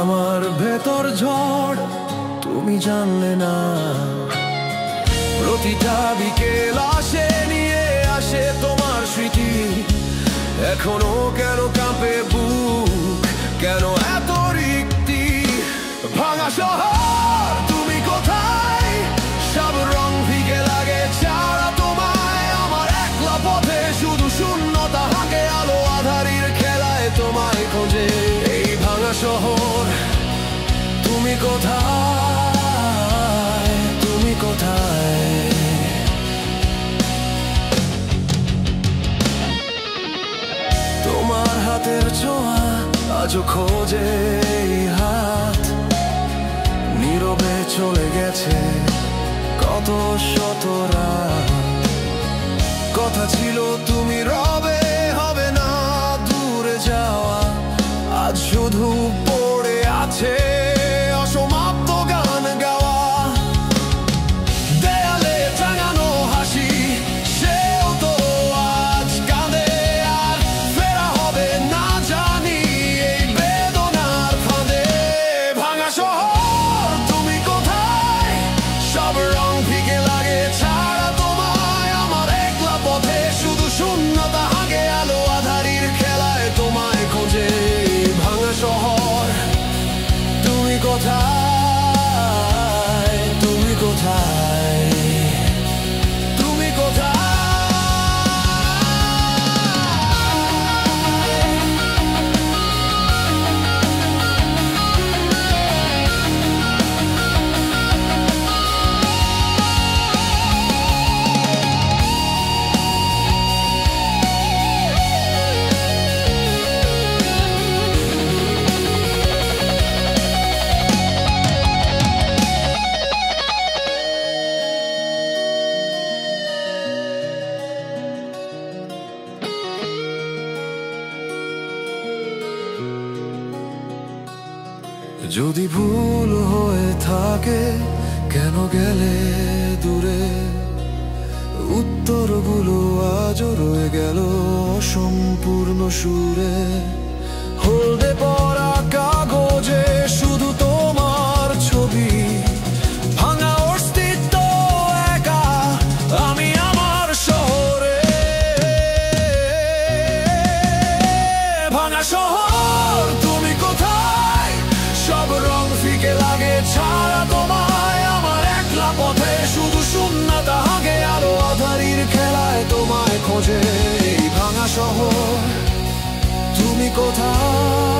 আমার ভেতর ঝড় তুমি জানলে না। প্রতিটা বিকেল আসে নিয়ে আসে তোমার স্মৃতি। এখনো কেন কাঁপে বুক, কেন এত রিক্তি? ভাঙা শহর তুমি কোথায়? সব রং ফিকে লাগে ছাড়া তোমায়। আমার একলা পথে শুধু শূন্যতা হাঁকে, আলো আধারির খেলায় তোমায় খোঁজে। এই ভাঙা শহর তুমি কোথায়? তুমি কোথায়? তোমার হাতের ছোঁয়া আজও খোঁজে এই হাত। নীরবে চলে গেছে কত শত রাত। কথা ছিল তুমি রবে, হবে না দূরে যাওয়া। আজ শুধু পড়ে আছে অসমাপ্ত গান গাওয়া। দেয়ালে টাঙানো হাসি সেও তো আজ কাঁদে। আর ফেরা হবে না জানি এই বেদনার ফাঁদে। ভাঙা শহর তুমি কোথায়? সব রং ফিকে লাগে ছাড়া তোমায়। আমার একলা পথে শুধু শূন্যতা হাঁকে, আলো আধারির খেলায় তোমায় খোঁজে। ভাঙা শহর তুমি কোথায়? তুমি কোথায়? তুমি কোথায়? যদি ভুল হয়ে থাকে কেন গেলে দূরে? উত্তরগুলো আজও রয়ে গেল অসম্পূর্ণ সুরে। হলদে পড়া কাগজে শুধু তোমার ছবি। ভাঙা অস্তিত্ব একা আমি আমার শহরে। ভাঙা শহর তুমি কোথায়? সব রং ফিকে লাগে ছাড়া তোমায়। আমার একলা পথে শুধু শূন্যতা হাঁকে, আলো আধারির খেলায় তোমায় খোঁজে। এই ভাঙা শহর তুমি কোথায়?